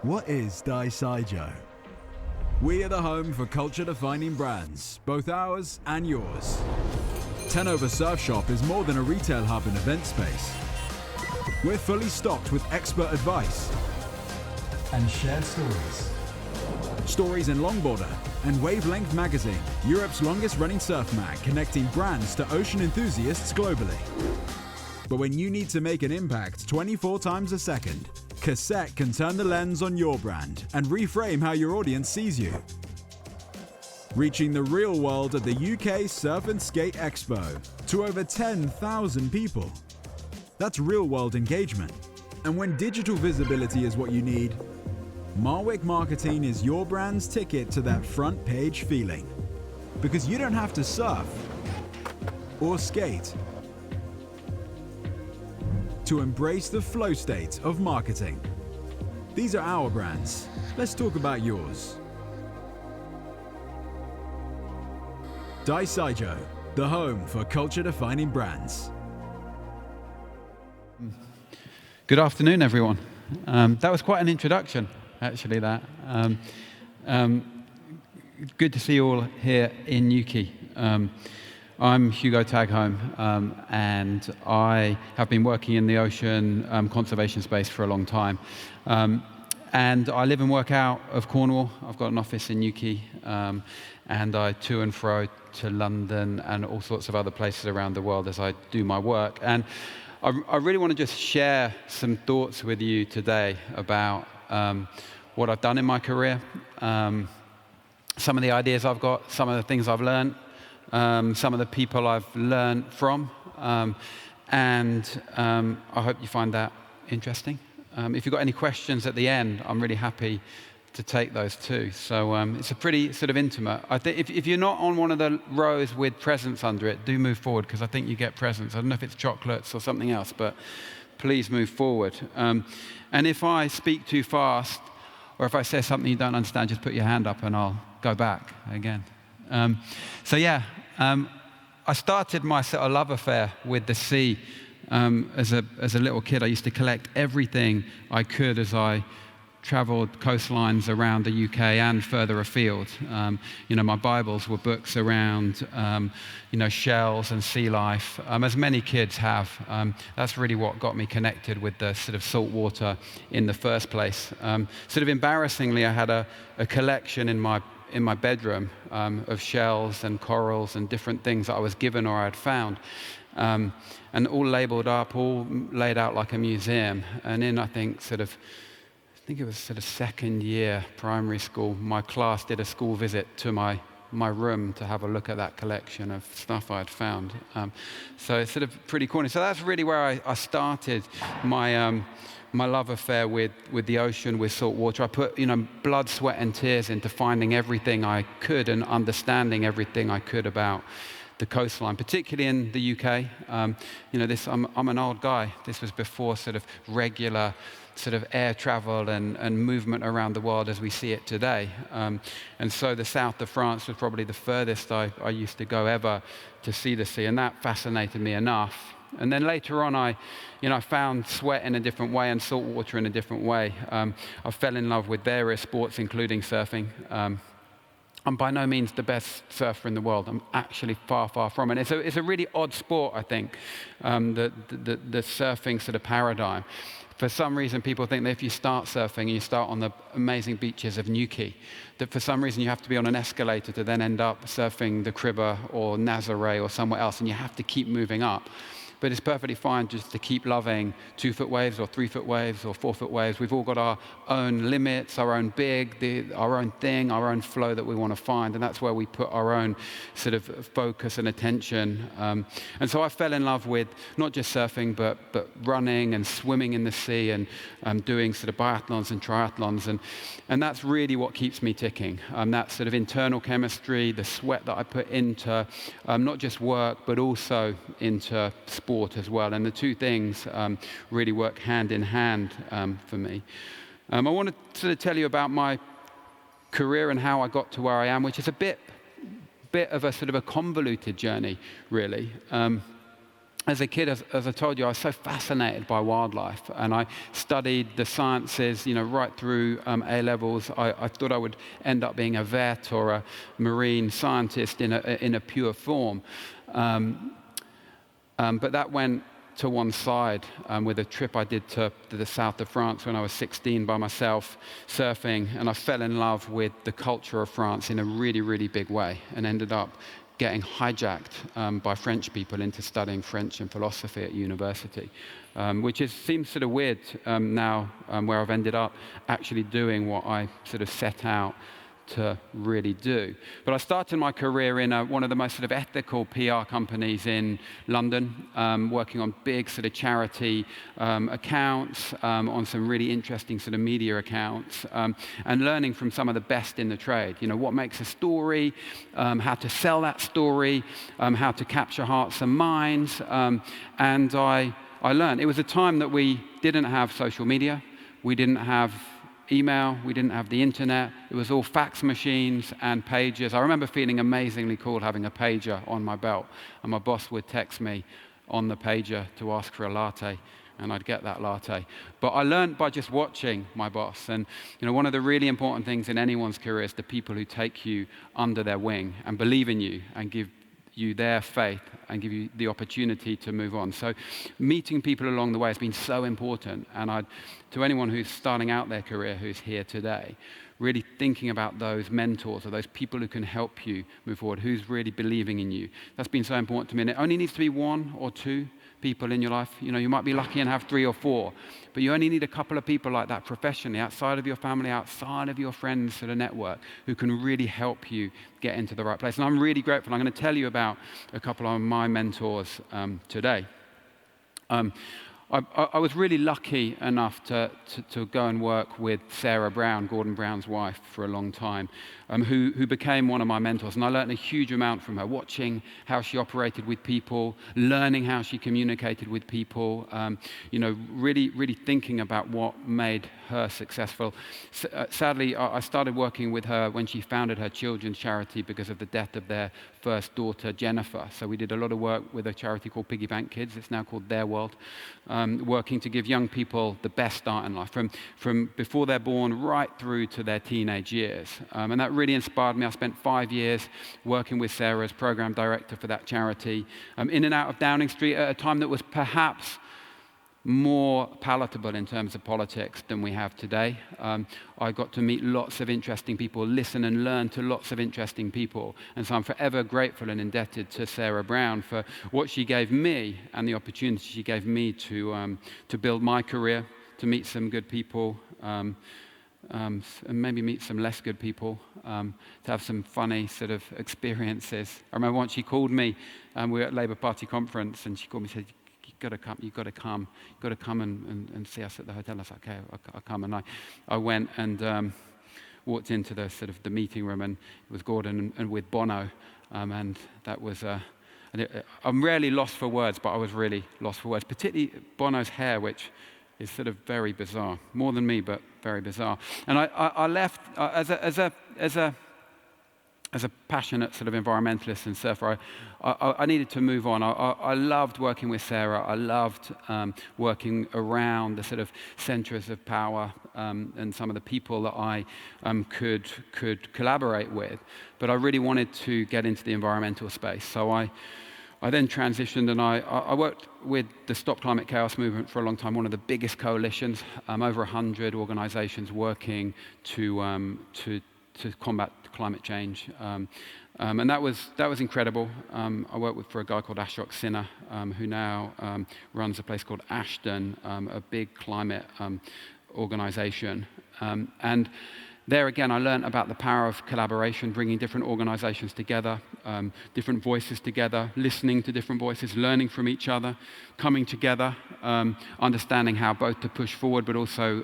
What is DYSJUO? We are the home for culture-defining brands, both ours and yours. 10 Over Surf Shop is more than a retail hub and event space. We're fully stocked with expert advice and shared stories. Stories in Longboarder and Wavelength Magazine, Europe's longest-running surf mag, connecting brands to ocean enthusiasts globally. But when you need to make an impact 24 times a second, Cassette can turn the lens on your brand and reframe how your audience sees you. Reaching the real world at the UK Surf and Skate Expo to over 10,000 people. That's real-world engagement. And when digital visibility is what you need, Marwick Marketing is your brand's ticket to that front page feeling. Because you don't have to surf or skate to embrace the flow state of marketing. These are our brands. Let's talk about yours. DYSJUO, the home for culture-defining brands. Good afternoon, everyone. That was quite an introduction, actually, that. Good to see you all here in Newquay. I'm Hugo Tagholm, and I have been working in the ocean conservation space for a long time. And I live and work out of Cornwall. I've got an office in Newquay, and I to and fro to London and all sorts of other places around the world as I do my work. And I really want to just share some thoughts with you today about what I've done in my career, some of the ideas I've got, some of the things I've learned, some of the people I've learned from, and I hope you find that interesting. If you've got any questions at the end, I'm really happy to take those too. So it's a pretty sort of intimate. I think if you're not on one of the rows with presents under it, do move forward, because I think you get presents. I don't know if it's chocolates or something else, but please move forward. And if I speak too fast, or if I say something you don't understand, just put your hand up and I'll go back again. I started my sort of love affair with the sea as a little kid. I used to collect everything I could as I traveled coastlines around the UK and further afield. My Bibles were books around, shells and sea life, as many kids have. That's really what got me connected with the sort of saltwater in the first place. Sort of embarrassingly, I had a collection in my bedroom of shells and corals and different things that I was given or I had found, and all labeled up, all laid out like a museum. And in, I think it was sort of second year primary school, my class did a school visit to my room to have a look at that collection of stuff I had found. So it's sort of pretty corny. So that's really where I started my love affair with the ocean, with salt water. I put blood, sweat, and tears into finding everything I could and understanding everything I could about the coastline, particularly in the UK. I'm an old guy. This was before sort of regular sort of air travel and movement around the world as we see it today. And so the south of France was probably the furthest I used to go ever to see the sea, and that fascinated me enough. And then later on, I found sweat in a different way and salt water in a different way. I fell in love with various sports, including surfing. I'm by no means the best surfer in the world. I'm actually far, far from it. It's a really odd sport, I think, the surfing sort of paradigm. For some reason, people think that if you start surfing and you start on the amazing beaches of Newquay, that for some reason you have to be on an escalator to then end up surfing the Cribber or Nazare or somewhere else, and you have to keep moving up. But it's perfectly fine just to keep loving 2-foot waves or 3-foot waves or 4-foot waves. We've all got our own limits, our own our own thing, our own flow that we want to find, and that's where we put our own sort of focus and attention. And so I fell in love with not just surfing, but running and swimming in the sea and doing sort of biathlons and triathlons, and that's really what keeps me ticking. That sort of internal chemistry, the sweat that I put into not just work, but also into sport as well, and the two things really work hand in hand for me. I want to sort of tell you about my career and how I got to where I am, which is a bit of a sort of a convoluted journey, really. as a kid, as I told you, I was so fascinated by wildlife, and I studied the sciences, right through A-levels. I thought I would end up being a vet or a marine scientist in a pure form. But that went to one side with a trip I did to the south of France when I was 16 by myself, surfing, and I fell in love with the culture of France in a really, really big way, and ended up getting hijacked by French people into studying French and philosophy at university, which seems sort of weird now, where I've ended up actually doing what I sort of set out to really do. But I started my career in one of the most sort of ethical PR companies in London, working on big sort of charity accounts, on some really interesting sort of media accounts, and learning from some of the best in the trade. What makes a story, how to sell that story, how to capture hearts and minds, and I learned. It was a time that we didn't have social media, we didn't have email, we didn't have the internet. It was all fax machines and pages. I remember feeling amazingly cool having a pager on my belt, and my boss would text me on the pager to ask for a latte, and I'd get that latte. But I learned by just watching my boss. And one of the really important things in anyone's career is the people who take you under their wing and believe in you and give you their faith and give you the opportunity to move on. So meeting people along the way has been so important. And to anyone who's starting out their career, who's here today, really thinking about those mentors or those people who can help you move forward, who's really believing in you. That's been so important to me. And it only needs to be one or two people in your life. You might be lucky and have 3 or 4, but you only need a couple of people like that professionally, outside of your family, outside of your friends sort of network, who can really help you get into the right place. And I'm really grateful. I'm going to tell you about a couple of my mentors today. I was really lucky enough to go and work with Sarah Brown, Gordon Brown's wife, for a long time, who became one of my mentors. And I learned a huge amount from her, watching how she operated with people, learning how she communicated with people, really, really thinking about what made her successful. Sadly, I started working with her when she founded her children's charity because of the death of their first daughter, Jennifer. So we did a lot of work with a charity called Piggy Bank Kids. It's now called Their World. Working to give young people the best start in life, from before they're born right through to their teenage years. And that really inspired me. I spent 5 years working with Sarah as program director for that charity, in and out of Downing Street at a time that was perhaps more palatable in terms of politics than we have today. I got to meet lots of interesting people, listen and learn to lots of interesting people. And so I'm forever grateful and indebted to Sarah Brown for what she gave me and the opportunity she gave me to build my career, to meet some good people, and maybe meet some less good people, to have some funny sort of experiences. I remember once she called me, we were at Labour Party conference, and she called me and said, you've got to come and see us at the hotel. I was like, okay, I'll come. And I went and walked into the sort of the meeting room, and it was Gordon and with Bono, and that was. I'm rarely lost for words, but I was really lost for words, particularly Bono's hair, which is sort of very bizarre, more than me, but very bizarre. And I left as a passionate sort of environmentalist and surfer. I needed to move on. I loved working with Sarah. I loved working around the sort of centers of power and some of the people that I could collaborate with. But I really wanted to get into the environmental space. So I then transitioned, and I worked with the Stop Climate Chaos movement for a long time, one of the biggest coalitions, over 100 organizations working to combat climate change. And that was incredible. I worked for a guy called Ashok Sinha, who now runs a place called Ashton, a big climate organization. And there again, I learned about the power of collaboration, bringing different organizations together, different voices together, listening to different voices, learning from each other, coming together, understanding how both to push forward, but also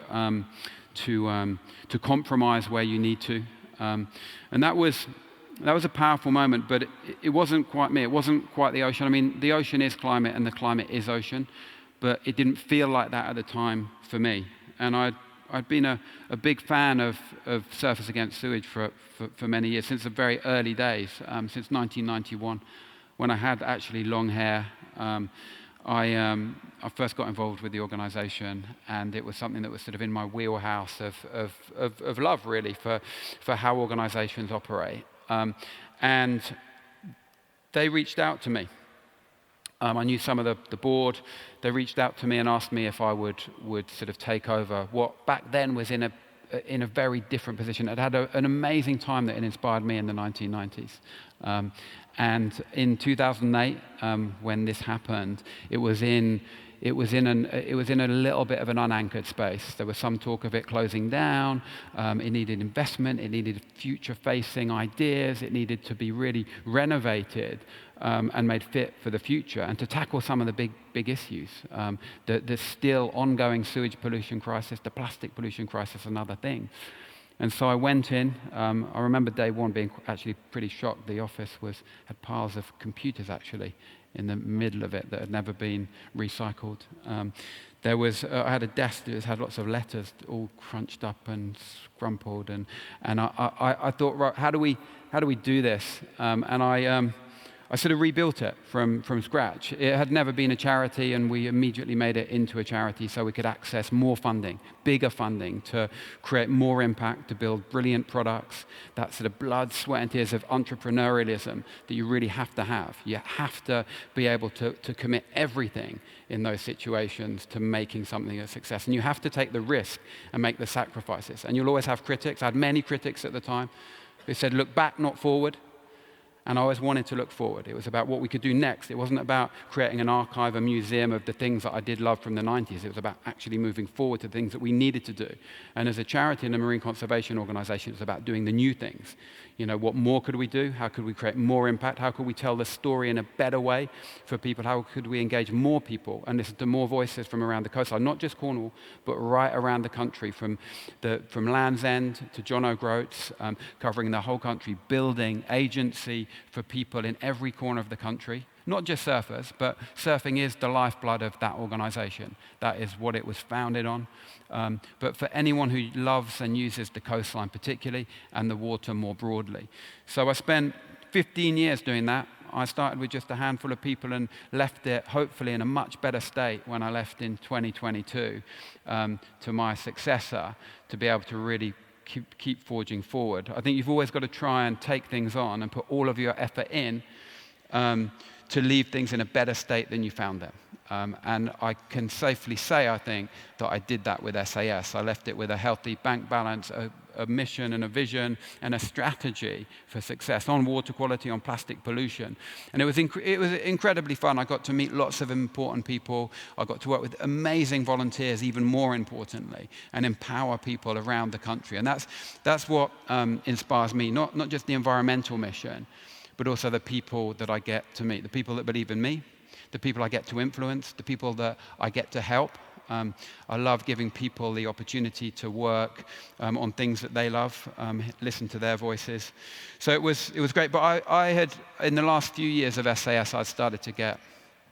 to compromise where you need to. And that was a powerful moment, but it wasn't quite me. It wasn't quite the ocean. I mean, the ocean is climate and the climate is ocean, but it didn't feel like that at the time for me. And I'd been a big fan of Surfers Against Sewage for many years, since the very early days, since 1991, when I had actually long hair. I first got involved with the organisation, and it was something that was sort of in my wheelhouse of love, really, for how organisations operate. And they reached out to me. I knew some of the board. They reached out to me and asked me if I would sort of take over what back then was in a very different position. It had an amazing time that it inspired me in the 1990s. And in 2008, when this happened, it was in a little bit of an unanchored space. There was some talk of it closing down. It needed investment. It needed future-facing ideas. It needed to be really renovated and made fit for the future, and to tackle some of the big issues. The still ongoing sewage pollution crisis, the plastic pollution crisis, another thing. And so I went in. I remember day one being actually pretty shocked. The office had piles of computers actually in the middle of it that had never been recycled. I had a desk that had lots of letters all crunched up and scrumpled, and I thought, right, how do we do this? And I sort of rebuilt it from scratch. It had never been a charity, and we immediately made it into a charity so we could access more funding, bigger funding, to create more impact, to build brilliant products. That sort of blood, sweat, and tears of entrepreneurialism that you really have to have. You have to be able to commit everything in those situations to making something a success. And you have to take the risk and make the sacrifices. And you'll always have critics. I had many critics at the time who said, look back, not forward. And I always wanted to look forward. It was about what we could do next. It wasn't about creating an archive, a museum of the things that I did love from the 90s. It was about actually moving forward to things that we needed to do. And as a charity and a marine conservation organization, it was about doing the new things. You know, what more could we do? How could we create more impact? How could we tell the story in a better way for people? How could we engage more people and listen to more voices from around the coastline? Not just Cornwall, but right around the country, from Land's End to John O'Groats, covering the whole country, building agency for people in every corner of the country. Not just surfers, but surfing is the lifeblood of that organization. That is what it was founded on. But for anyone who loves and uses the coastline particularly, and the water more broadly. So I spent 15 years doing that. I started with just a handful of people and left it hopefully in a much better state when I left in 2022 to my successor, to be able to really keep forging forward. I think you've always got to try and take things on and put all of your effort in to leave things in a better state than you found them. And I can safely say, I think, that I did that with SAS. I left it with a healthy bank balance, a mission and a vision and a strategy for success on water quality, on plastic pollution. And it was incredibly fun. I got to meet lots of important people. I got to work with amazing volunteers, even more importantly, and empower people around the country. And that's what inspires me, not just the environmental mission, but also the people that I get to meet, the people that believe in me, the people I get to influence, the people that I get to help. I love giving people the opportunity to work on things that they love, listen to their voices. So it was great. But I had, in the last few years of SAS, I'd started to get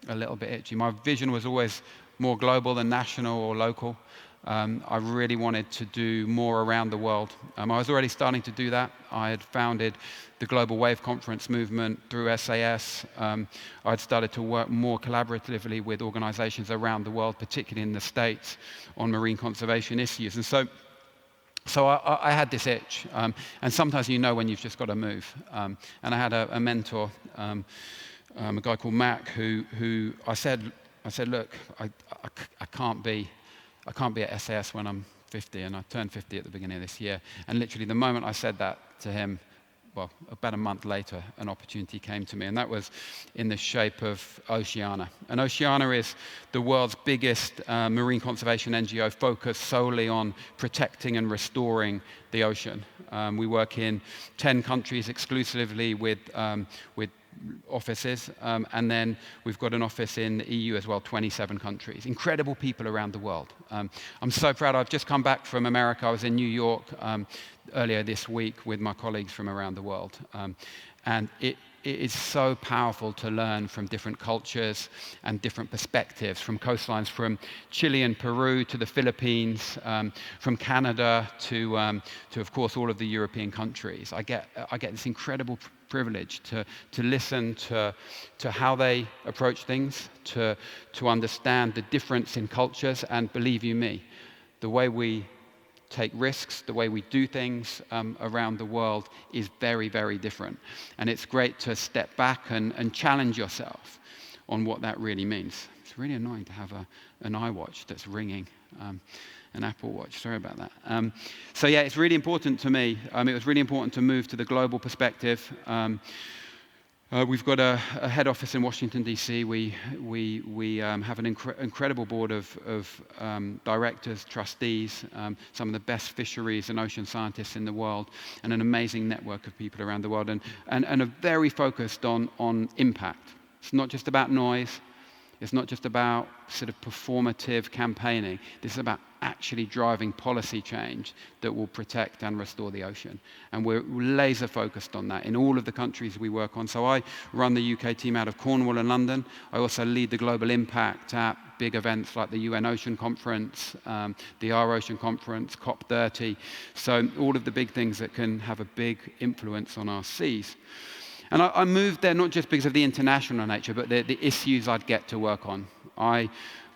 a little bit itchy. My vision was always more global than national or local. I really wanted to do more around the world. I was already starting to do that. I had founded the Global Wave Conference movement through SAS. I'd started to work more collaboratively with organizations around the world, particularly in the States, on marine conservation issues. And so I had this itch. And sometimes you know when you've just got to move. And I had a mentor, a guy called Mac, who I said, look, I can't be at SAS when I'm 50, and I turned 50 at the beginning of this year. And literally the moment I said that to him, well, about a month later, an opportunity came to me, and that was in the shape of Oceana. And Oceana is the world's biggest marine conservation NGO focused solely on protecting and restoring the ocean. We work in 10 countries exclusively with offices, and then we've got an office in the EU as well, 27 countries. Incredible people around the world. I'm so proud. I've just come back from America. I was in New York earlier this week with my colleagues from around the world. And it is so powerful to learn from different cultures and different perspectives, from coastlines from Chile and Peru to the Philippines, from Canada to of course, all of the European countries. I get this incredible privilege to listen to how they approach things, to understand the difference in cultures, and believe you me, the way we take risks, the way we do things around the world is very, very different. And it's great to step back and challenge yourself on what that really means. It's really annoying to have an iWatch that's ringing. An Apple Watch, sorry about that. So yeah, it's really important to me. It was really important to move to the global perspective. We've got a head office in Washington, D.C. We have an incredible board of directors, trustees, some of the best fisheries and ocean scientists in the world, and an amazing network of people around the world, and are very focused on impact. It's not just about noise. It's not just about sort of performative campaigning. This is about actually driving policy change that will protect and restore the ocean. And we're laser focused on that in all of the countries we work on. So I run the UK team out of Cornwall and London. I also lead the global impact at big events like the UN Ocean Conference, the Our Ocean Conference, COP30. So all of the big things that can have a big influence on our seas. And I moved there not just because of the international nature, but the issues I'd get to work on. I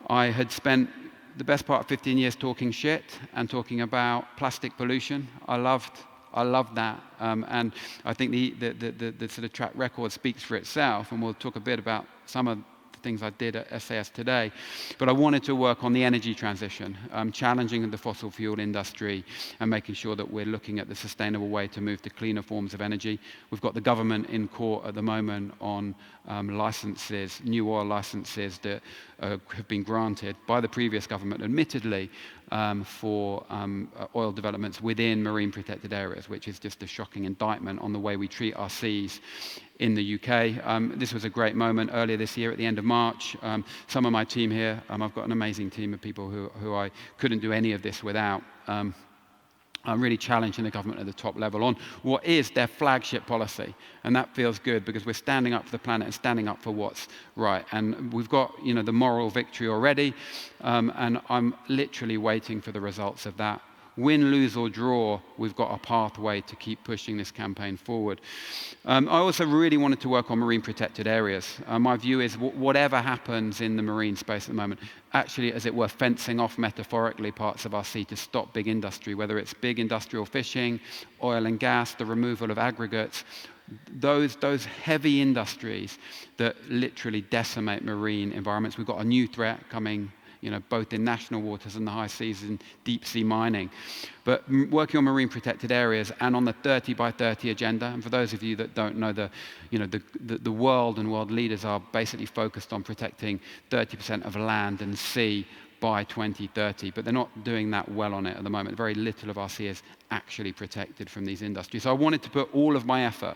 had spent the best part of 15 years talking shit and talking about plastic pollution. I loved that, and I think the sort of track record speaks for itself. And we'll talk a bit about some of the things I did at SAS today. But I wanted to work on the energy transition, challenging the fossil fuel industry and making sure that we're looking at the sustainable way to move to cleaner forms of energy. We've got the government in court at the moment on licenses, new oil licenses that have been granted by the previous government, admittedly, for oil developments within marine protected areas, which is just a shocking indictment on the way we treat our seas in the UK. This was a great moment earlier this year at the end of March. Some of my team here, I've got an amazing team of people who I couldn't do any of this without. I'm really challenging the government at the top level on what is their flagship policy. And that feels good because we're standing up for the planet and standing up for what's right. And we've got, the moral victory already. And I'm literally waiting for the results of that. Win, lose, or draw, we've got a pathway to keep pushing this campaign forward. I also really wanted to work on marine protected areas. My view is whatever happens in the marine space at the moment, actually, as it were, fencing off metaphorically parts of our sea to stop big industry, whether it's big industrial fishing, oil and gas, the removal of aggregates, those heavy industries that literally decimate marine environments. We've got a new threat coming, both in national waters and the high seas and deep sea mining. But working on marine protected areas and on the 30 by 30 agenda, and for those of you that don't know, the world and world leaders are basically focused on protecting 30% of land and sea by 2030, but they're not doing that well on it at the moment. Very little of our sea is actually protected from these industries. So I wanted to put all of my effort,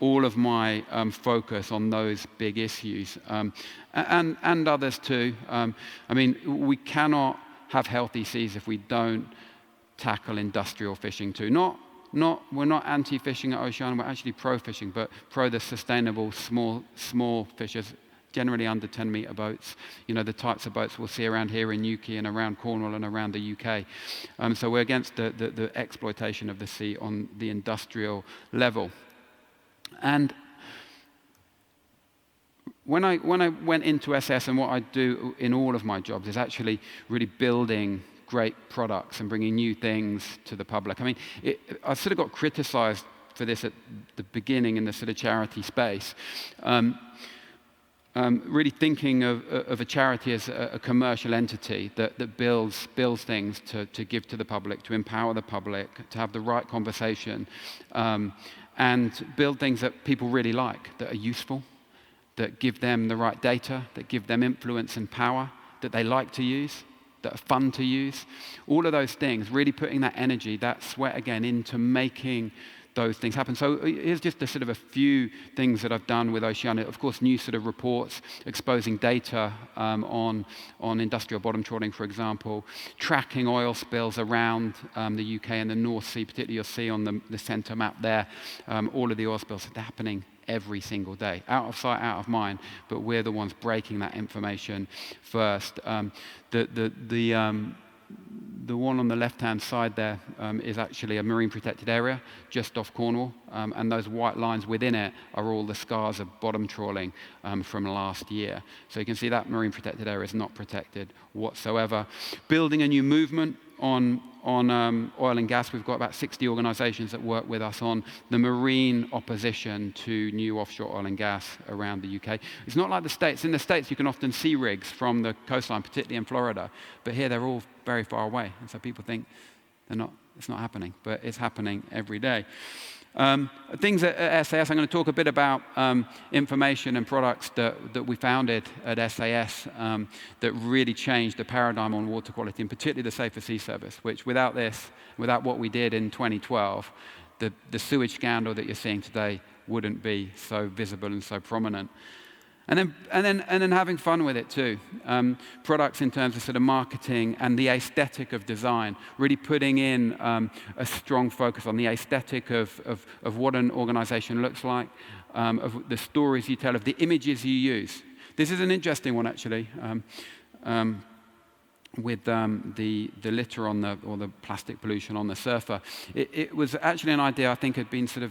all of my focus on those big issues, and others too. We cannot have healthy seas if we don't tackle industrial fishing too. We're not anti-fishing at Oceania, we're actually pro-fishing, but pro the sustainable small fishers, generally under 10-meter boats, the types of boats we'll see around here in Newquay and around Cornwall and around the UK. So we're against the exploitation of the sea on the industrial level. And when I went into SAS, and what I do in all of my jobs is actually really building great products and bringing new things to the public. I sort of got criticized for this at the beginning in the sort of charity space. Really thinking of a charity as a commercial entity that builds things to give to the public, to empower the public, to have the right conversation, and build things that people really like, that are useful, that give them the right data, that give them influence and power, that they like to use, that are fun to use. All of those things, really putting that energy, that sweat again, into making those things happen. So here's just a few things that I've done with Oceania. Of course, new sort of reports exposing data on industrial bottom trawling, for example, tracking oil spills around the UK and the North Sea, particularly you'll see on the centre map there, all of the oil spills are happening every single day, out of sight, out of mind, but we're the ones breaking that information first. The the one on the left-hand side there is actually a marine protected area just off Cornwall, and those white lines within it are all the scars of bottom trawling from last year. So you can see that marine protected area is not protected whatsoever. Building a new movement on oil and gas. We've got about 60 organizations that work with us on the marine opposition to new offshore oil and gas around the UK. It's not like the States. In the States, you can often see rigs from the coastline, particularly in Florida, but here they're all very far away. And so people think it's not happening, but it's happening every day. Things at SAS, I'm going to talk a bit about information and products that we founded at SAS that really changed the paradigm on water quality, and particularly the Safer Sea Service, which without what we did in 2012, the sewage scandal that you're seeing today wouldn't be so visible and so prominent. And then having fun with it too. Products in terms of sort of marketing and the aesthetic of design, really putting in a strong focus on the aesthetic of what an organization looks like, of the stories you tell, of the images you use. This is an interesting one actually. With the litter or the plastic pollution on the surfer. It was actually an idea I think had been sort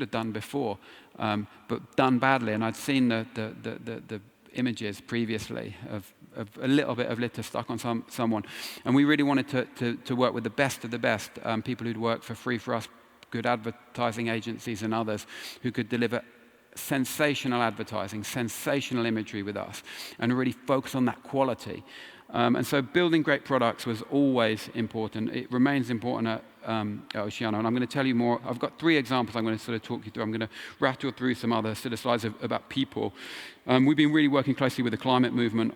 of done before, but done badly. And I'd seen the images previously of a little bit of litter stuck on someone. And we really wanted to work with the best of the best, people who'd worked for free for us, good advertising agencies and others who could deliver sensational advertising, sensational imagery with us, and really focus on that quality. And so building great products was always important. It remains important at Oceano. And I'm going to tell you more. I've got 3 examples I'm going to sort of talk you through. I'm going to rattle through some other sort of slides about people. We've been really working closely with the climate movement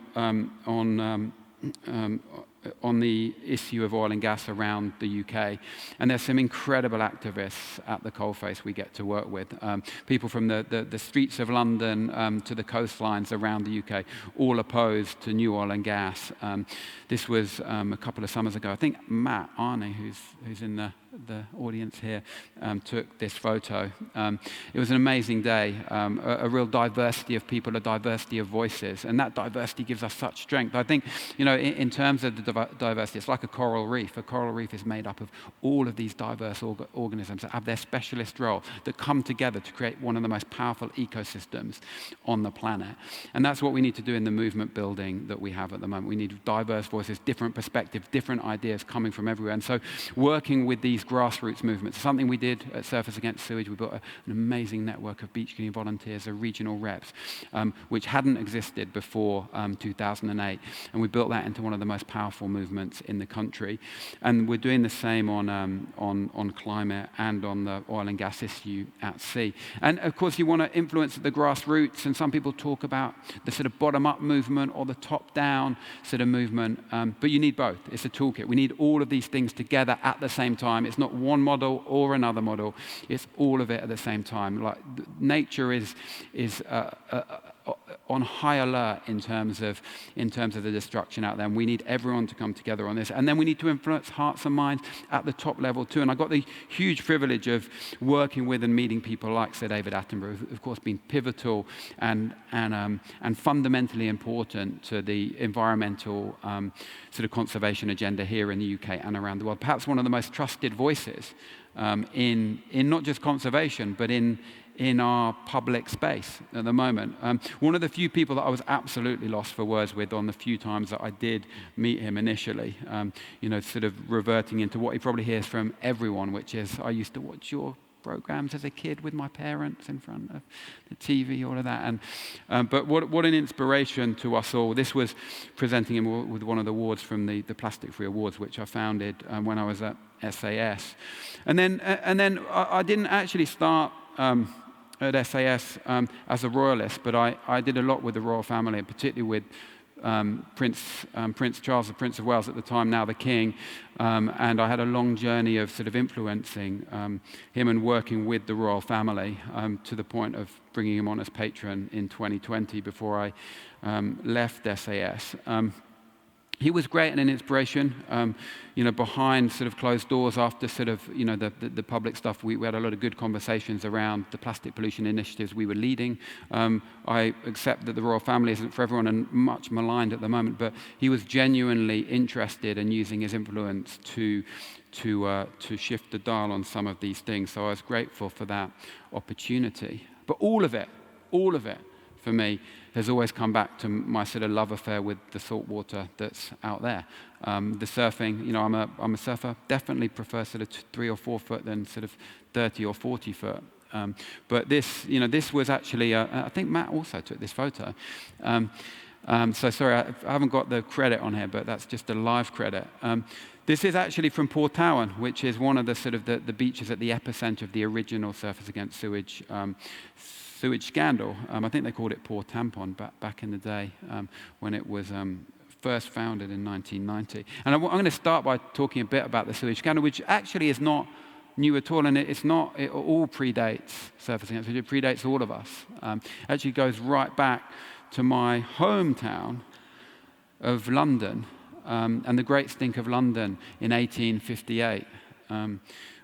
on the issue of oil and gas around the UK. And there's some incredible activists at the coalface we get to work with. People from the streets of London to the coastlines around the UK, all opposed to new oil and gas. This was a couple of summers ago. I think Matt Arney, who's in the audience here, took this photo. It was an amazing day, a real diversity of people, a diversity of voices, and that diversity gives us such strength. I think, in terms of the diversity, it's like a coral reef. A coral reef is made up of all of these diverse organisms that have their specialist role, that come together to create one of the most powerful ecosystems on the planet. And that's what we need to do in the movement building that we have at the moment. We need diverse voices, different perspectives, different ideas coming from everywhere. And so working with these grassroots movements, something we did at Surfers Against Sewage. We built an amazing network of beach cleaning volunteers, of regional reps, which hadn't existed before 2008. And we built that into one of the most powerful movements in the country. And we're doing the same on climate and on the oil and gas issue at sea. And of course, you want to influence the grassroots, and some people talk about the sort of bottom-up movement or the top-down sort of movement, but you need both. It's a toolkit. We need all of these things together at the same time. It's not one model or another model. It's all of it at the same time. Like nature is on high alert in terms of the destruction out there, and we need everyone to come together on this. And then we need to influence hearts and minds at the top level too. And I got the huge privilege of working with and meeting people like Sir David Attenborough, who've of course been pivotal and fundamentally important to the environmental sort of conservation agenda here in the UK and around the world. Perhaps one of the most trusted voices in not just conservation, but in our public space at the moment. One of the few people that I was absolutely lost for words with on the few times that I did meet him initially, sort of reverting into what he probably hears from everyone, which is, I used to watch your programs as a kid with my parents in front of the TV, all of that. But what an inspiration to us all. This was presenting him with one of the awards from the Plastic Free Awards, which I founded when I was at SAS. And then I didn't actually start at SAS as a royalist, but I did a lot with the royal family, and particularly with Prince Charles, the Prince of Wales at the time, now the King, and I had a long journey of sort of influencing him and working with the royal family to the point of bringing him on as patron in 2020 before I left SAS. He was great and an inspiration, behind sort of closed doors after sort of, the public stuff. We had a lot of good conversations around the plastic pollution initiatives we were leading. I accept that the royal family isn't for everyone and much maligned at the moment, but he was genuinely interested in using his influence to shift the dial on some of these things. So I was grateful for that opportunity. But all of it, for me, has always come back to my sort of love affair with the saltwater that's out there. The surfing, I'm a surfer, definitely prefer sort of 3 or 4 foot than sort of 30 or 40 foot. But this was actually, I think Matt also took this photo. So sorry, I haven't got the credit on here, but that's just a live credit. This is actually from Port Tagholm, which is one of the sort of the beaches at the epicenter of the original Surfers Against Sewage scandal. I think they called it Port Tampon back in the day when it was first founded in 1990. And I'm going to start by talking a bit about the sewage scandal, which actually is not new at all, and it all predates Surfers Against Sewage. It predates all of us. Actually goes right back to my hometown of London, and the Great Stink of London in 1858,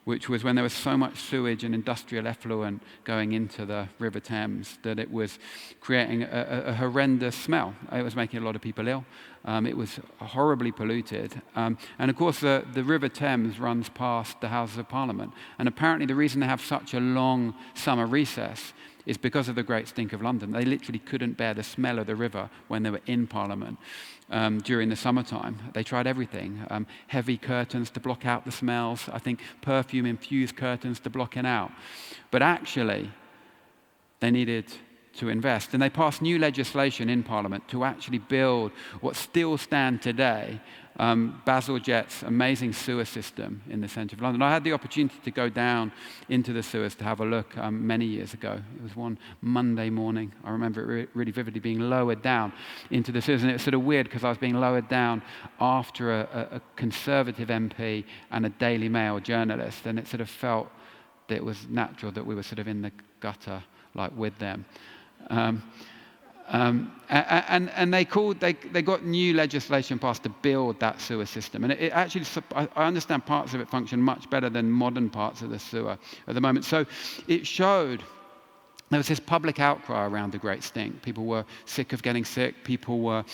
which was when there was so much sewage and industrial effluent going into the River Thames that it was creating a horrendous smell. It was making a lot of people ill. It was horribly polluted. And of course, the River Thames runs past the Houses of Parliament. And apparently the reason they have such a long summer recess is because of the Great Stink of London. They literally couldn't bear the smell of the river when they were in Parliament during the summertime. They tried everything. Heavy curtains to block out the smells. I think perfume-infused curtains to block it out. But actually, they needed to invest. And they passed new legislation in Parliament to actually build what still stand today, Bazalgette's amazing sewer system in the centre of London. I had the opportunity to go down into the sewers to have a look many years ago. It was one Monday morning. I remember it really vividly being lowered down into the sewers. And it was sort of weird because I was being lowered down after a Conservative MP and a Daily Mail journalist. And it sort of felt that it was natural that we were sort of in the gutter, like with them. And they got new legislation passed to build that sewer system. And it actually, I understand parts of it function much better than modern parts of the sewer at the moment. So it showed there was this public outcry around the Great Stink. People were sick of getting sick. People were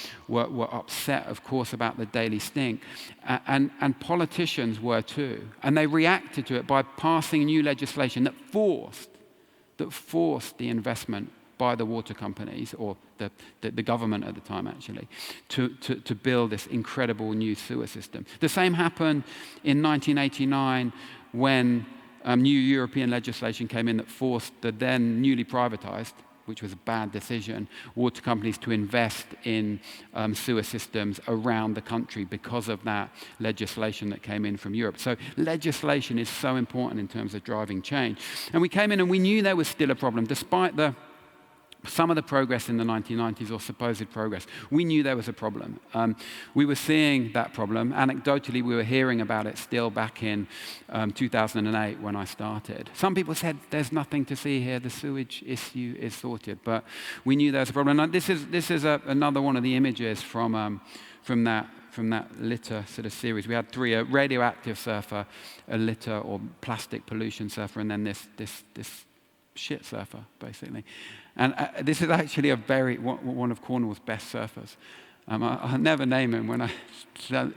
upset, of course, about the daily stink. And politicians were too. And they reacted to it by passing new legislation that forced the investment by the water companies, or the government at the time actually, to build this incredible new sewer system. The same happened in 1989 when new European legislation came in that forced the then newly privatized, which was a bad decision, water companies to invest in sewer systems around the country because of that legislation that came in from Europe. So legislation is so important in terms of driving change. And we came in and we knew there was still a problem, despite some of the progress in the 1990s, or supposed progress. We knew there was a problem. We were seeing that problem. Anecdotally, we were hearing about it still back in 2008 when I started. Some people said, there's nothing to see here, the sewage issue is sorted. But we knew there was a problem. And this is another one of the images from that litter sort of series. We had 3, a radioactive surfer, a litter or plastic pollution surfer, and then this shit surfer, basically. And this is actually one of Cornwall's best surfers. I'll never name him when I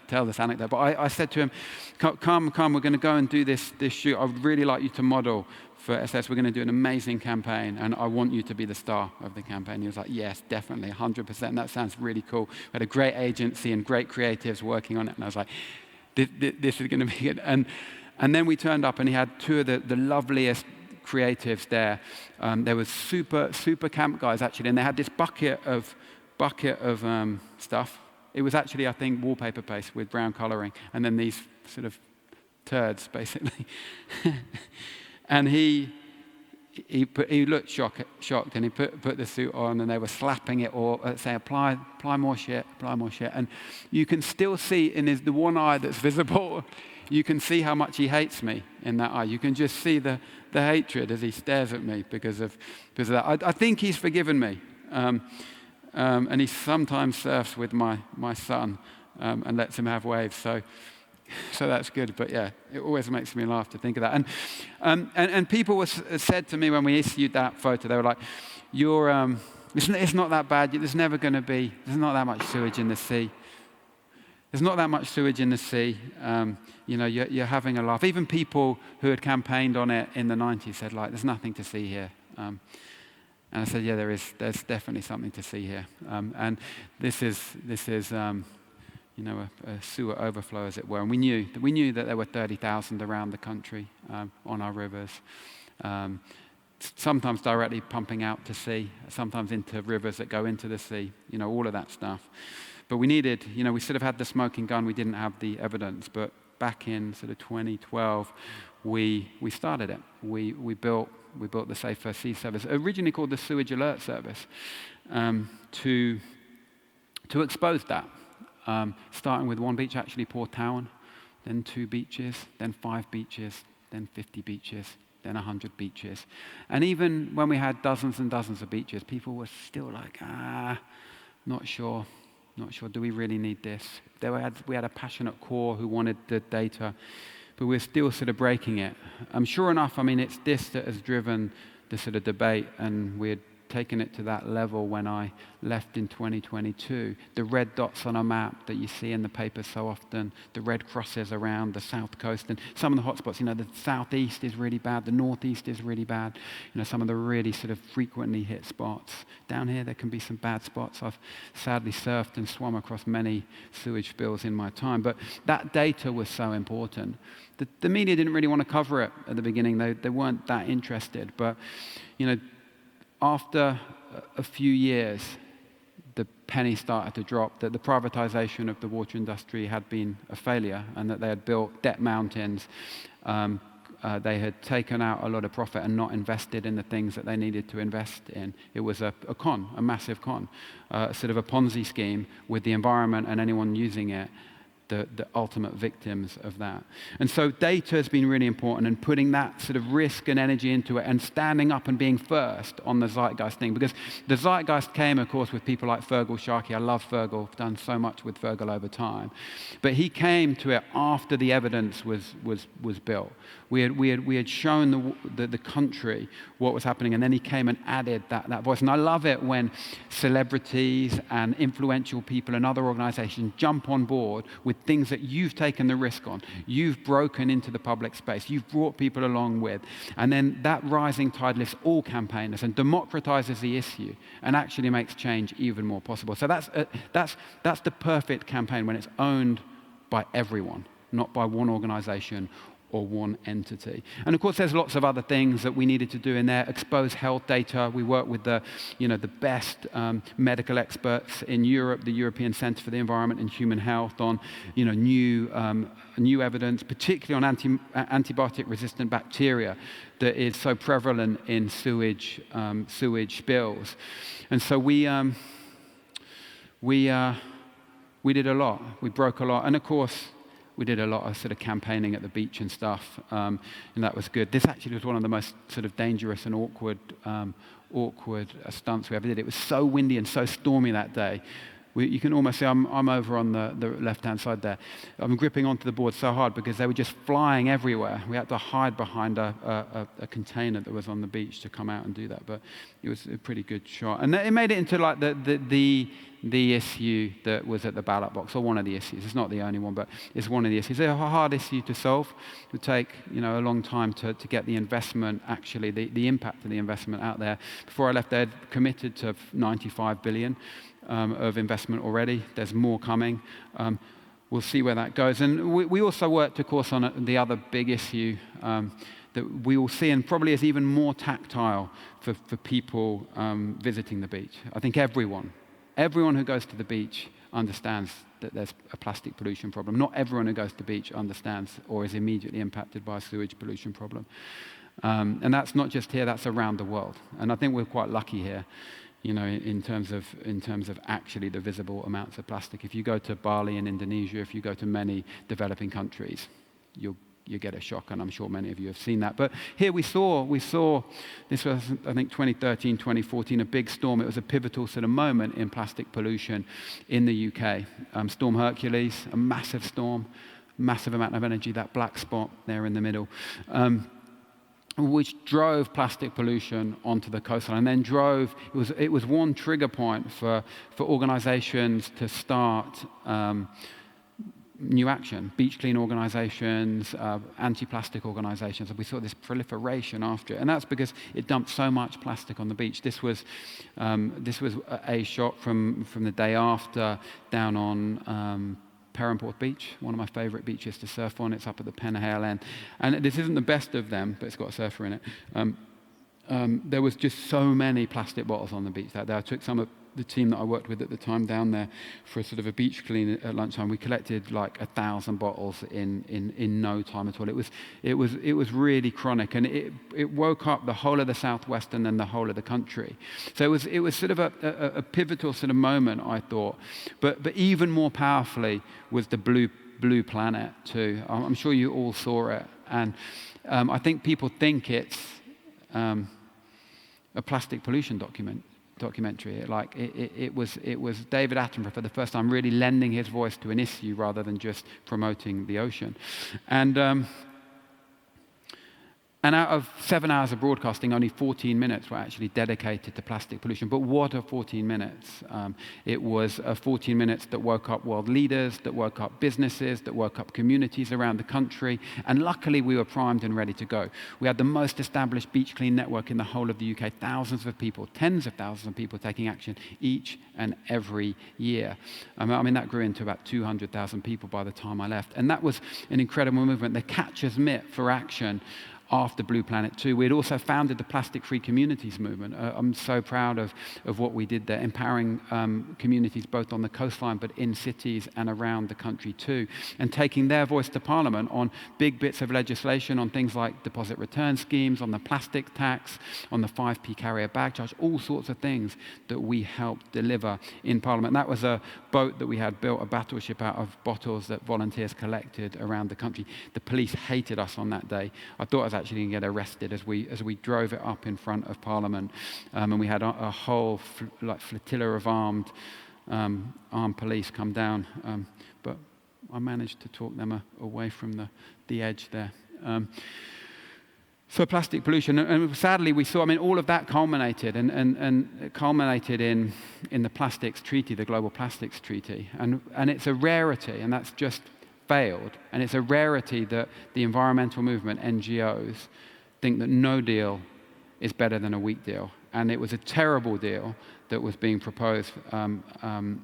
tell this anecdote, but I said to him, come, we're going to go and do this shoot. I would really like you to model for SS. We're going to do an amazing campaign, and I want you to be the star of the campaign. He was like, yes, definitely, 100%. That sounds really cool. We had a great agency and great creatives working on it, and I was like, this is going to be good. And then we turned up, and he had 2 of the loveliest creatives there. There was super camp guys actually, and they had this bucket of stuff. It was actually, I think, wallpaper paste with brown colouring, and then these sort of turds basically. And he looked shocked, and he put the suit on, and they were slapping it or saying, apply more shit. And you can still see in the one eye that's visible, you can see how much he hates me in that eye. You can just see the hatred as he stares at me because of that. I think he's forgiven me. And he sometimes surfs with my son and lets him have waves. So that's good. But yeah, it always makes me laugh to think of that. And people said to me when we issued that photo, they were like, it's not that bad. There's not that much sewage in the sea. There's not that much sewage in the sea. You're having a laugh. Even people who had campaigned on it in the 90s said, like, there's nothing to see here. And I said, yeah, there's definitely something to see here. And this is a sewer overflow, as it were. And we knew that there were 30,000 around the country on our rivers. Sometimes directly pumping out to sea, sometimes into rivers that go into the sea, all of that stuff. But we needed, we sort of had the smoking gun, we didn't have the evidence, but back in sort of 2012, we started it. We built the Safer Sea Service, originally called the Sewage Alert Service, to expose that. Starting with one beach, actually Port Town, then 2 beaches, then 5 beaches, then 50 beaches, then 100 beaches. And even when we had dozens and dozens of beaches, people were still like, not sure, do we really need this? We had a passionate core who wanted the data, but we're still sort of breaking it. Sure enough, it's this that has driven the sort of debate, and we had taken it to that level when I left in 2022. The red dots on a map that you see in the papers so often, the red crosses around the south coast, and some of the hotspots, the southeast is really bad, the northeast is really bad, some of the really sort of frequently hit spots. Down here there can be some bad spots. I've sadly surfed and swum across many sewage spills in my time, but that data was so important. The media didn't really want to cover it at the beginning. They weren't that interested, but after a few years, the penny started to drop, that the privatization of the water industry had been a failure, and that they had built debt mountains. They had taken out a lot of profit and not invested in the things that they needed to invest in. It was a massive con, sort of a Ponzi scheme with the environment and anyone using it, the ultimate victims of that. And so data has been really important, and putting that sort of risk and energy into it and standing up and being first on the zeitgeist thing. Because the zeitgeist came, of course, with people like Fergal Sharkey. I love Fergal. I've done so much with Fergal over time. But he came to it after the evidence was built. We had shown the country what was happening, and then he came and added that voice. And I love it when celebrities and influential people and other organizations jump on board with things that you've taken the risk on. You've broken into the public space. You've brought people along with. And then that rising tide lifts all campaigners and democratizes the issue and actually makes change even more possible. So that's the perfect campaign, when it's owned by everyone, not by one organization or one entity. And of course, there's lots of other things that we needed to do in there. Expose health data. We work with the best medical experts in Europe, the European Centre for the Environment and Human Health, on new evidence, particularly on antibiotic-resistant bacteria that is so prevalent in sewage spills. And so we did a lot. We broke a lot, and of course, we did a lot of sort of campaigning at the beach and stuff, and that was good. This actually was one of the most sort of dangerous and awkward stunts we ever did. It was so windy and so stormy that day. You can almost see I'm over on the left-hand side there. I'm gripping onto the board so hard because they were just flying everywhere. We had to hide behind a container that was on the beach to come out and do that. But it was a pretty good shot. And it made it into like the issue that was at the ballot box, or one of the issues. It's not the only one, but it's one of the issues. It's a hard issue to solve. It would take a long time to get the investment, actually, the impact of the investment out there. Before I left, they had committed to 95 billion. Of investment already. There's more coming. We'll see where that goes. And we also worked, of course, on the other big issue that we will see, and probably is even more tactile for people visiting the beach. I think everyone who goes to the beach understands that there's a plastic pollution problem. Not everyone who goes to the beach understands or is immediately impacted by a sewage pollution problem. And that's not just here, that's around the world. And I think we're quite lucky here. In terms of actually the visible amounts of plastic. If you go to Bali in Indonesia, if you go to many developing countries, you'll you get a shock, and I'm sure many of you have seen that. But here we saw this was, I think, 2013, 2014, a big storm. It was a pivotal sort of moment in plastic pollution in the UK. Storm Hercules, a massive storm, massive amount of energy, that black spot there in the middle, which drove plastic pollution onto the coastline, and then it was one trigger point for organizations to start new action, beach clean organizations, anti-plastic organizations, and we saw this proliferation after it. And that's because it dumped so much plastic on the beach. This was a shot from the day after down on Perranporth Beach, one of my favorite beaches to surf on. It's up at the Penhale, and this isn't the best of them, but it's got a surfer in it. There was just so many plastic bottles on the beach that day. I took some of the team that I worked with at the time down there for a sort of a beach clean at lunchtime. We collected like 1,000 bottles in no time at all. It was really chronic, and it woke up the whole of the Southwest and then the whole of the country. So it was sort of a pivotal sort of moment, I thought. But even more powerfully was the Blue Planet too. I'm sure you all saw it, and I think people think it's a plastic pollution documentary. It was David Attenborough for the first time really lending his voice to an issue rather than just promoting the ocean. And out of 7 hours of broadcasting, only 14 minutes were actually dedicated to plastic pollution. But what are 14 minutes? It was 14 minutes that woke up world leaders, that woke up businesses, that woke up communities around the country. And luckily, we were primed and ready to go. We had the most established beach clean network in the whole of the UK. Thousands of people, tens of thousands of people taking action each and every year. I mean, that grew into about 200,000 people by the time I left. And that was an incredible movement. The catcher's mitt for action after Blue Planet 2. We had also founded the Plastic-Free Communities movement. I'm so proud of what we did there, empowering communities both on the coastline but in cities and around the country too, and taking their voice to Parliament on big bits of legislation, on things like deposit return schemes, on the plastic tax, on the 5p carrier bag charge, all sorts of things that we helped deliver in Parliament. That was a boat that we had built, a battleship out of bottles that volunteers collected around the country. The police hated us on that day. I thought I was actually going to get arrested as we drove it up in front of Parliament, and we had a whole flotilla of armed police come down, but I managed to talk them away from the edge there. So plastic pollution, and sadly we saw, all of that culminated, and it culminated in the Plastics Treaty, the Global Plastics Treaty, and it's a rarity, and that's just failed. And it's a rarity that the environmental movement, NGOs, think that no deal is better than a weak deal. And it was a terrible deal that was being proposed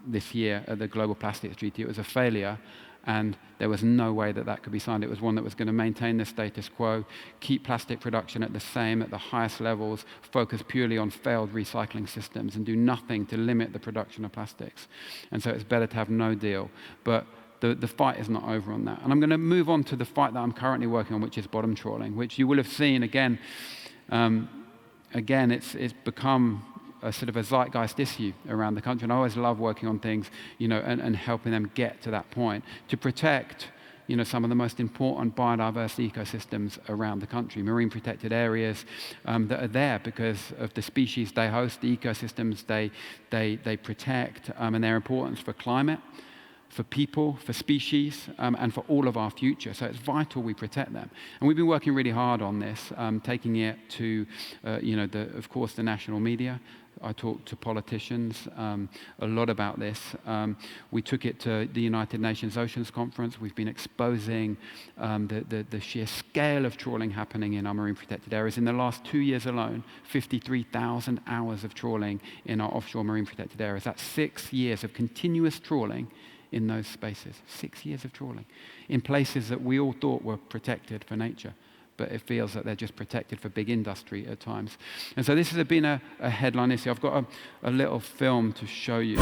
this year at the Global Plastics Treaty. It was a failure, and there was no way that could be signed. It was one that was going to maintain the status quo, keep plastic production at the highest levels, focus purely on failed recycling systems, and do nothing to limit the production of plastics. And so it's better to have no deal. But the fight is not over on that. And I'm going to move on to the fight that I'm currently working on, which is bottom trawling, which you will have seen again. It's become a sort of a zeitgeist issue around the country. And I always love working on things, and helping them get to that point to protect, some of the most important biodiverse ecosystems around the country, marine protected areas that are there because of the species they host, the ecosystems they protect, and their importance for climate, for people, for species, and for all of our future. So it's vital we protect them. And we've been working really hard on this, taking it to, of course, the national media. I talked to politicians a lot about this. We took it to the United Nations Oceans Conference. We've been exposing the sheer scale of trawling happening in our marine protected areas. In the last 2 years alone, 53,000 hours of trawling in our offshore marine protected areas. That's 6 years of continuous trawling in those spaces. 6 years of trawling in places that we all thought were protected for nature, but it feels that they're just protected for big industry at times. And so this has been a headline issue. I've got a little film to show you.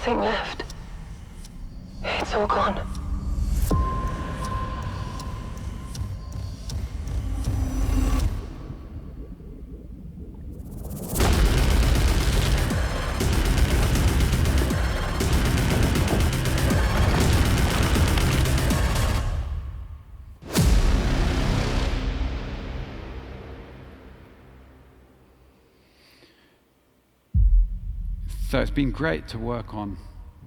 nothing left. It's all gone. So it's been great to work on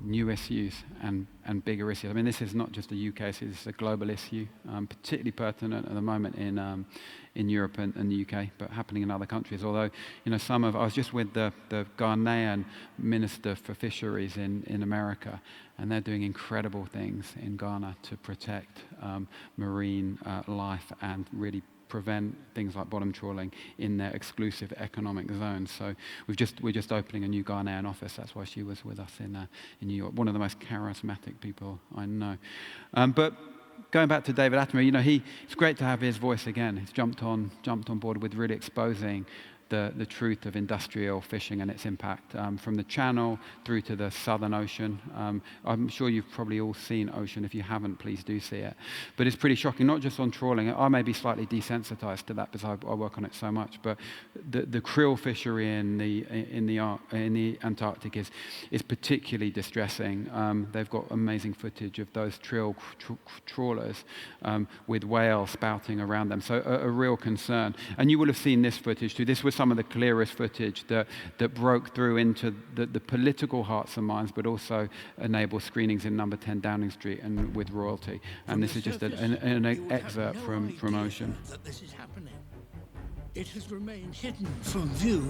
new issues and bigger issues. I mean, this is not just a UK issue, this is a global issue, particularly pertinent at the moment in Europe and the UK, but happening in other countries. Although, you know, I was just with the Ghanaian Minister for Fisheries in America, and they're doing incredible things in Ghana to protect marine life and really prevent things like bottom trawling in their exclusive economic zones. So we're just opening a new Ghanaian office. That's why she was with us in New York. One of the most charismatic people I know. But going back to David Attenborough, you know, it's great to have his voice again. He's jumped on board with really exposing the truth of industrial fishing and its impact from the Channel through to the Southern Ocean. I'm sure you've probably all seen Ocean. If you haven't, please do see it. But it's pretty shocking, not just on trawling. I may be slightly desensitized to that because I work on it so much. But the krill fishery in the Antarctic is particularly distressing. They've got amazing footage of those trawlers with whales spouting around them. So a real concern. And you will have seen this footage too. This was some of the clearest footage that broke through into the political hearts and minds, but also enabled screenings in number 10 Downing Street and with royalty. And this is just an excerpt from Ocean. That this is happening. It has remained hidden from view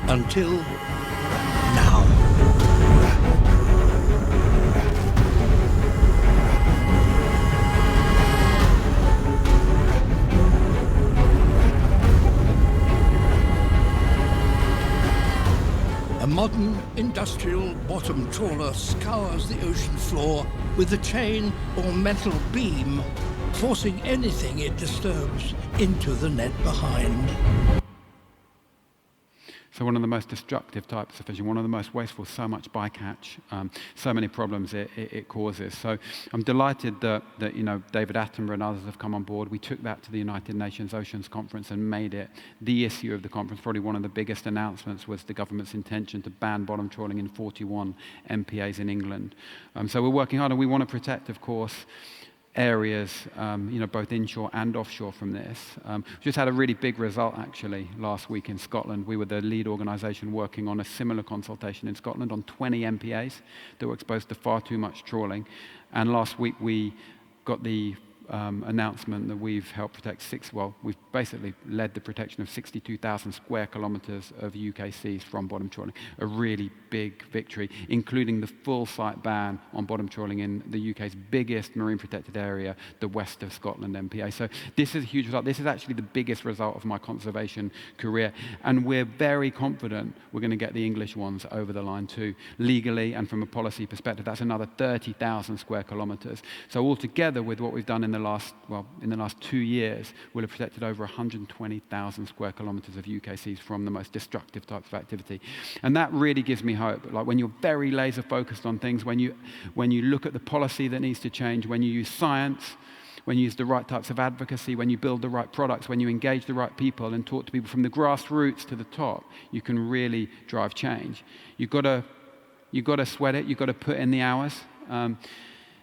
until now. A modern industrial bottom trawler scours the ocean floor with a chain or metal beam, forcing anything it disturbs into the net behind. So one of the most destructive types of fishing, one of the most wasteful, so much bycatch, so many problems it causes. So I'm delighted that you know, David Attenborough and others have come on board. We took that to the United Nations Oceans Conference and made it the issue of the conference. Probably one of the biggest announcements was the government's intention to ban bottom trawling in 41 MPAs in England. So we're working hard, and we want to protect, of course, areas, you know, both inshore and offshore from this. We just had a really big result, actually, last week in Scotland. We were the lead organisation working on a similar consultation in Scotland on 20 MPAs that were exposed to far too much trawling. And last week we got the announcement that we've helped protect we've basically led the protection of 62,000 square kilometres of UK seas from bottom trawling. A really big victory, including the full site ban on bottom trawling in the UK's biggest marine protected area, the west of Scotland MPA. So this is a huge result. This is actually the biggest result of my conservation career. And we're very confident we're going to get the English ones over the line too, legally and from a policy perspective. That's another 30,000 square kilometres. So altogether, with what we've done in the last 2 years, we'll have protected over 120,000 square kilometres of UK seas from the most destructive types of activity. And that really gives me hope. Like when you're very laser focused on things, when you look at the policy that needs to change, when you use science, when you use the right types of advocacy, when you build the right products, when you engage the right people and talk to people from the grassroots to the top, you can really drive change. You've got to sweat it. You've got to put in the hours.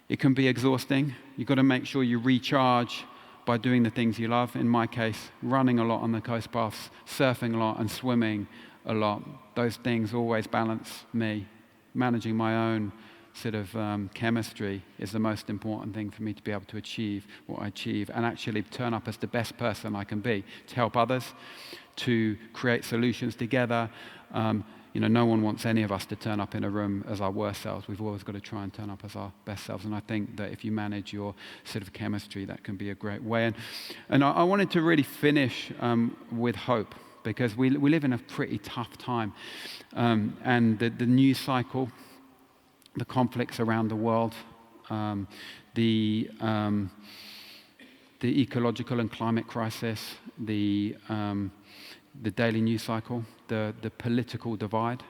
It can be exhausting. You've got to make sure you recharge by doing the things you love. In my case, running a lot on the coast paths, surfing a lot, and swimming a lot. Those things always balance me. Managing my own sort of chemistry is the most important thing for me to be able to achieve what I achieve and actually turn up as the best person I can be to help others, to create solutions together. You know, no one wants any of us to turn up in a room as our worst selves. We've always got to try and turn up as our best selves. And I think that if you manage your sort of chemistry, that can be a great way. And I wanted to really finish with hope, because we live in a pretty tough time. And the news cycle, the conflicts around the world, the ecological and climate crisis, the daily news cycle, the political divide,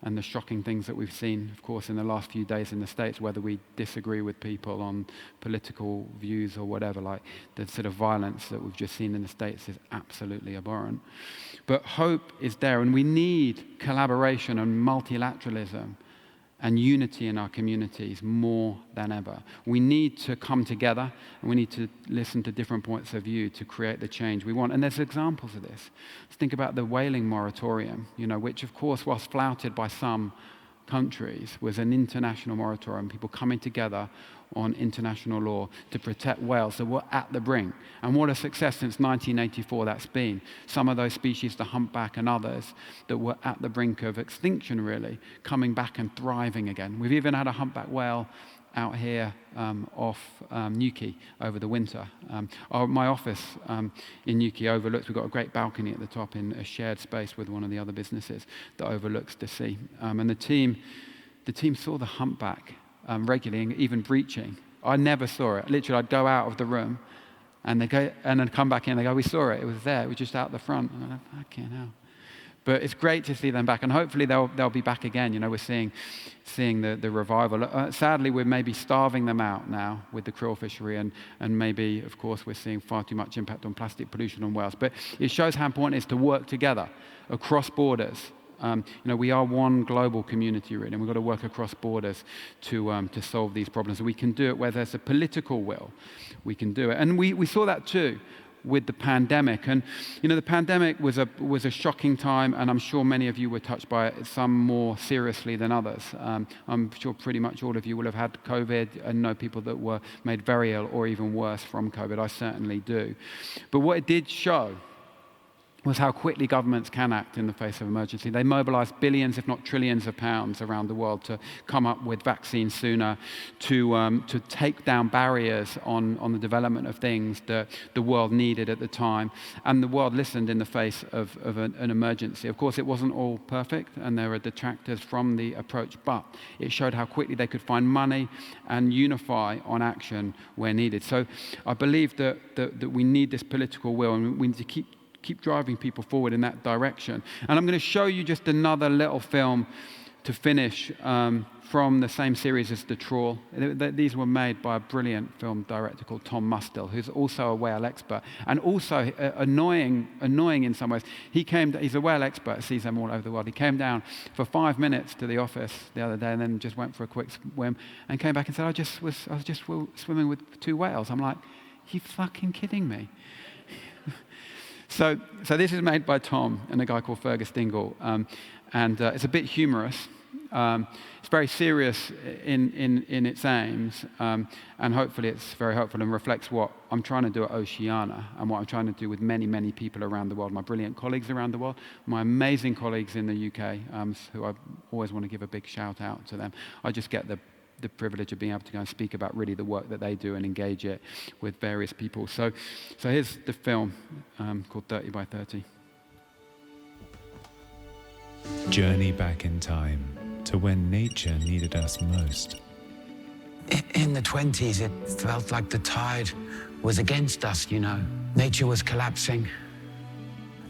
and the shocking things that we've seen, of course, in the last few days in the States, whether we disagree with people on political views or whatever, like the sort of violence that we've just seen in the States is absolutely abhorrent. But hope is there, and we need collaboration and multilateralism and unity in our communities more than ever. We need to come together, and we need to listen to different points of view to create the change we want. And there's examples of this. Let's think about the whaling moratorium, which of course was flouted by some countries, was an international moratorium, people coming together on international law to protect whales that were at the brink. And what a success since 1984 that's been. Some of those species, the humpback and others, that were at the brink of extinction really, coming back and thriving again. We've even had a humpback whale out here off Newquay over the winter. My office in Newquay overlooks, we've got a great balcony at the top in a shared space with one of the other businesses that overlooks the sea. And the team saw the humpback regularly, and even breaching. I never saw it. Literally, I'd go out of the room, and they go, and then come back in. They go, "We saw it. It was there. It was just out the front." And I'm like, "Fucking hell!" But it's great to see them back, and hopefully they'll be back again. We're seeing the revival. Sadly, we're maybe starving them out now with the krill fishery, and maybe, of course, we're seeing far too much impact on plastic pollution on whales. But it shows how important it is to work together across borders. We are one global community, really, and we've got to work across borders to solve these problems. We can do it where there's a political will. We can do it. And we saw that too with the pandemic. And, the pandemic was a shocking time, and I'm sure many of you were touched by it, some more seriously than others. I'm sure pretty much all of you will have had COVID and know people that were made very ill or even worse from COVID. I certainly do. But what it did show was how quickly governments can act in the face of emergency. They mobilized billions, if not trillions of pounds around the world to come up with vaccines sooner, to take down barriers on the development of things that the world needed at the time. And the world listened in the face of an emergency. Of course, it wasn't all perfect, and there were detractors from the approach, but it showed how quickly they could find money and unify on action where needed. So I believe that we need this political will, and we need to keep driving people forward in that direction. And I'm going to show you just another little film to finish from the same series as The Trawl. These were made by a brilliant film director called Tom Mustill, who's also a whale expert, and also annoying in some ways. He's a whale expert, sees them all over the world. He came down for 5 minutes to the office the other day and then just went for a quick swim and came back and said, I was just swimming with 2 whales. I'm like, you fucking kidding me? So this is made by Tom and a guy called Fergus Dingle, and it's a bit humorous. It's very serious in its aims, and hopefully it's very helpful and reflects what I'm trying to do at Oceana and what I'm trying to do with many, many people around the world, my brilliant colleagues around the world, my amazing colleagues in the UK, who I always want to give a big shout out to them. I just get the privilege of being able to go and speak about really the work that they do and engage it with various people. So here's the film called 30 by 30. Journey back in time to when nature needed us most. In the 20s, it felt like the tide was against us, Nature was collapsing.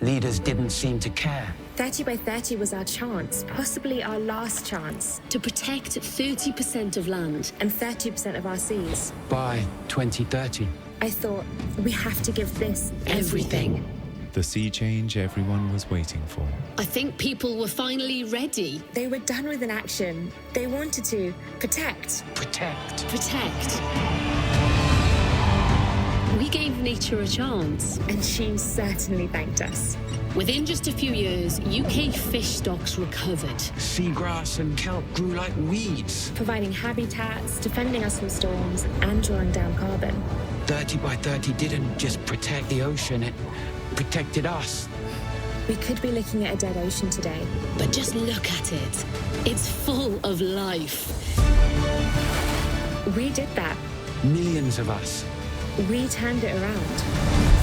Leaders didn't seem to care. 30 by 30 was our chance, possibly our last chance, to protect 30% of land and 30% of our seas. By 2030. I thought, we have to give this everything. The sea change everyone was waiting for. I think people were finally ready. They were done with inaction. They wanted to protect. Protect. Protect. We gave nature a chance. And she certainly thanked us. Within just a few years, UK fish stocks recovered. Seagrass and kelp grew like weeds. Providing habitats, defending us from storms, and drawing down carbon. 30 by 30 didn't just protect the ocean, it protected us. We could be looking at a dead ocean today. But just look at it. It's full of life. We did that. Millions of us. We turned it around.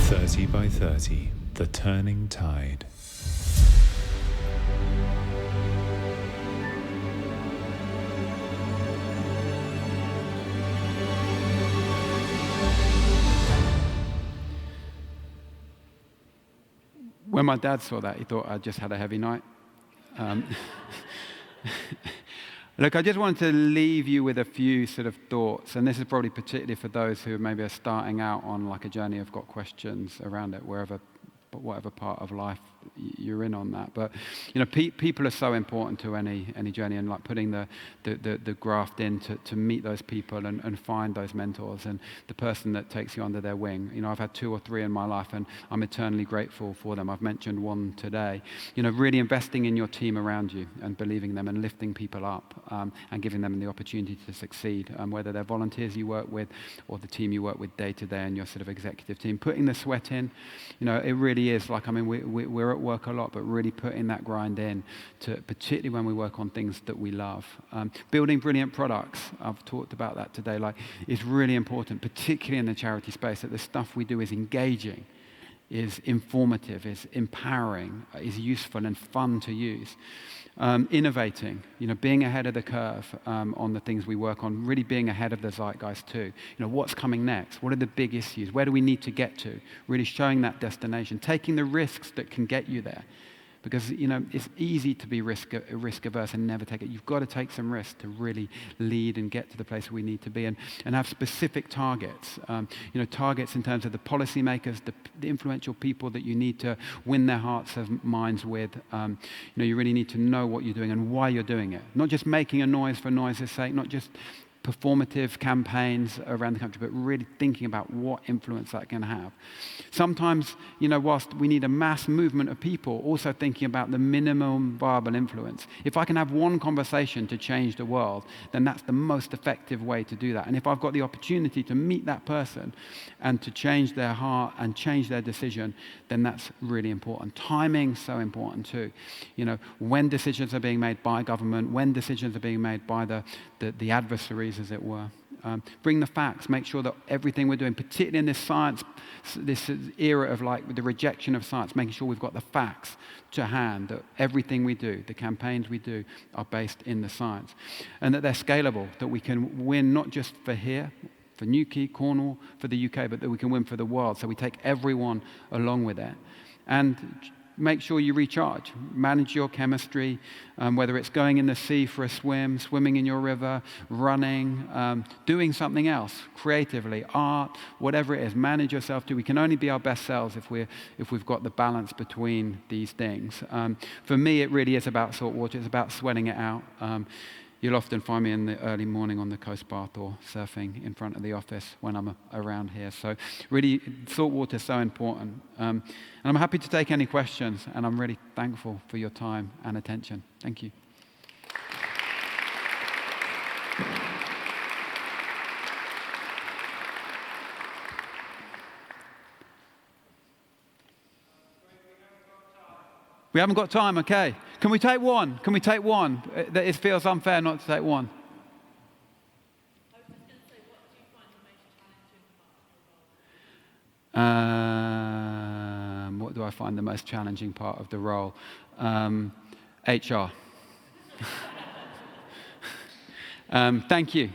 30 by 30, the turning tide. When my dad saw that, he thought I'd just had a heavy night. Look, I just wanted to leave you with a few sort of thoughts, and this is probably particularly for those who maybe are starting out on like a journey, have got questions around it, whatever part of life you're in on that. But people are so important to any journey, and like putting the graft in to meet those people and find those mentors and the person that takes you under their wing. I've had 2 or 3 in my life, and I'm eternally grateful for them. I've mentioned one today. Really investing in your team around you and believing them and lifting people up and giving them the opportunity to succeed, whether they're volunteers you work with or the team you work with day to day and your sort of executive team. Putting the sweat in, it really is like, we're at work a lot, but really putting that grind in, particularly when we work on things that we love. Building brilliant products, I've talked about that today, is really important, particularly in the charity space, that the stuff we do is engaging, is informative, is empowering, is useful and fun to use. Innovating, being ahead of the curve on the things we work on, really being ahead of the zeitgeist too. What's coming next? What are the big issues? Where do we need to get to? Really showing that destination, taking the risks that can get you there. Because, it's easy to be risk averse and never take it. You've got to take some risks to really lead and get to the place we need to be and have specific targets. Targets in terms of the policymakers, the influential people that you need to win their hearts and minds with. You really need to know what you're doing and why you're doing it. Not just making a noise for noise's sake, not just performative campaigns around the country, but really thinking about what influence that can have. Sometimes, whilst we need a mass movement of people, also thinking about the minimum viable influence. If I can have one conversation to change the world, then that's the most effective way to do that. And if I've got the opportunity to meet that person and to change their heart and change their decision, then that's really important. Timing's so important too. When decisions are being made by government, when decisions are being made by the adversaries, as it were. Bring the facts, make sure that everything we're doing, particularly in this era of the rejection of science, making sure we've got the facts to hand, that everything we do, the campaigns we do, are based in the science. And that they're scalable, that we can win not just for here, for Newquay, Cornwall, for the UK, but that we can win for the world. So we take everyone along with it. And make sure you recharge. Manage your chemistry, whether it's going in the sea for a swim, swimming in your river, running, doing something else creatively, art, whatever it is. Manage yourself too. We can only be our best selves if we've got the balance between these things. For me, it really is about saltwater. It's about sweating it out. You'll often find me in the early morning on the coast path or surfing in front of the office when I'm around here. So really, saltwater is so important. And I'm happy to take any questions, and I'm really thankful for your time and attention. Thank you. We haven't got time, okay. Can we take one? It feels unfair not to take one. I was just going to say, what do you find the most challenging part of the role? What do I find the most challenging part of the role? HR. Thank you.